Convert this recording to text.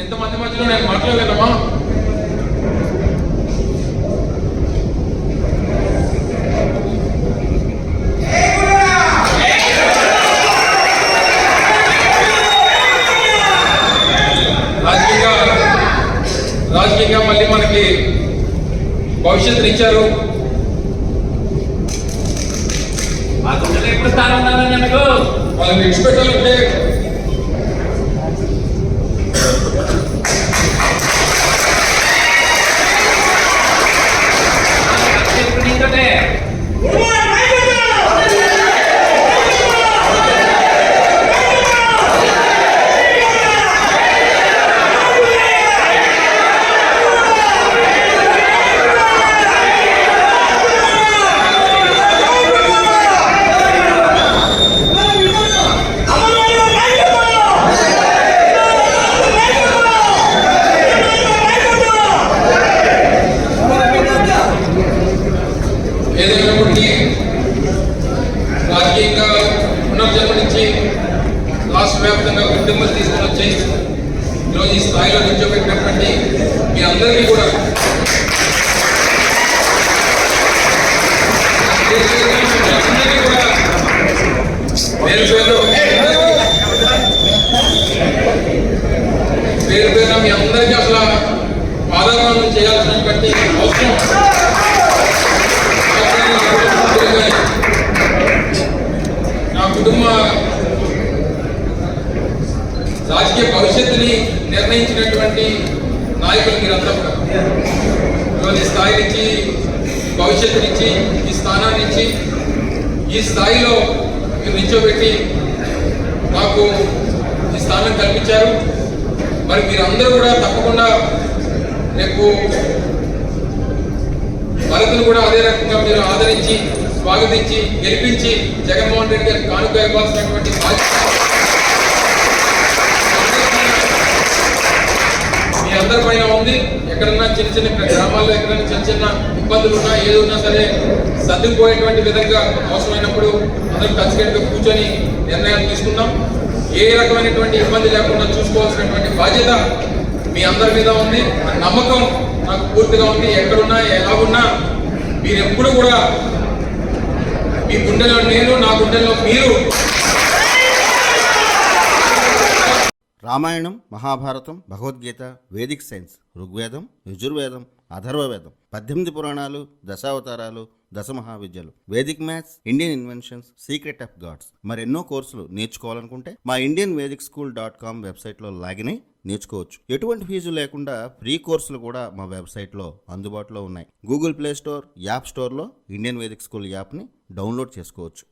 ఎంతమంది మధ్యలో నేను మాట్లాడలేదమ్మా. రాజకీయంగా మళ్ళీ మనకి భవిష్యత్తుని ఇచ్చారు. వాళ్ళని విడిచిపెట్టాలంటే ఏదైనప్పటికీ రాజకీయంగా పునర్జన్మనిచ్చి రాష్ట్ర వ్యాప్తంగా కుటుంబాలు తీసుకుని వచ్చి ఈరోజు ఈ స్థాయిలో నిల్చోబెట్టినటువంటి మీ అందరికీ కూడా పేరు పేరున మీ అందరికీ అసలు పాదాలను చేయాల్సినటువంటి అవసరం నా కుటుంబ రాజకీయ భవిష్యత్తుని నిర్ణయించినటువంటి నాయకులు మీరంతా కూడా ఈరోజు ఈ స్థాయి నుంచి భవిష్యత్తునిచ్చి ఈ స్థానాన్ని ఇచ్చి ఈ స్థాయిలో మీరు నిల్చోబెట్టి నాకు ఈ స్థానం కల్పించారు. మరి మీరందరూ కూడా తప్పకుండా రేపు భరత్ను కూడా అదే రకంగా మీరు ఆదరించి స్వాగతించి గెలిపించి జగన్మోహన్ రెడ్డి గారికి కానుక ఇవ్వాల్సినటువంటి మీ అందరి పైన ఉంది. ఎక్కడన్నా చిన్న చిన్న గ్రామాల్లో ఎక్కడన్నా చిన్న చిన్న ఇబ్బందులు ఉన్నా ఏది ఉన్నా సరే సర్దుకుపోయేటువంటి విధంగా అవసరమైనప్పుడు అందరూ కలిసికట్టుగా కూర్చొని నిర్ణయాలు తీసుకుందాం. ఏ రకమైనటువంటి ఇబ్బంది లేకుండా చూసుకోవాల్సినటువంటి బాధ్యత మీ అందరి మీద ఉంది. ఆ నమ్మకం నాకు పూర్తిగా ఉంది. ఎక్కడున్నా ఎలా ఉన్నా మీరు ఎప్పుడు కూడా మీ గుండెలో నేను, నా గుండెలో మీరు. రామాయణం, మహాభారతం, భగవద్గీత, వేదిక్ సైన్స్, ఋగ్వేదం, యజుర్వేదం, అథర్వవేదం, 18 పురాణాలు, దశావతారాలు, దశమహావిద్యలు, Vedic maths, Indian inventions, secret of gods మరెన్నో కోర్సులు నేర్చుకోవాలనుకుంటే మా indianvedicSchool.com వెబ్సైట్లో లాగిన్ అయి నేర్చుకోవచ్చు. ఎటువంటి ఫీజు లేకుండా ఫ్రీ కోర్సులు కూడా మా వెబ్సైట్లో అందుబాటులో ఉన్నాయి. గూగుల్ ప్లే స్టోర్, యాప్ స్టోర్లో ఇండియన్ వేదిక్ స్కూల్ యాప్ని డౌన్లోడ్ చేసుకోవచ్చు.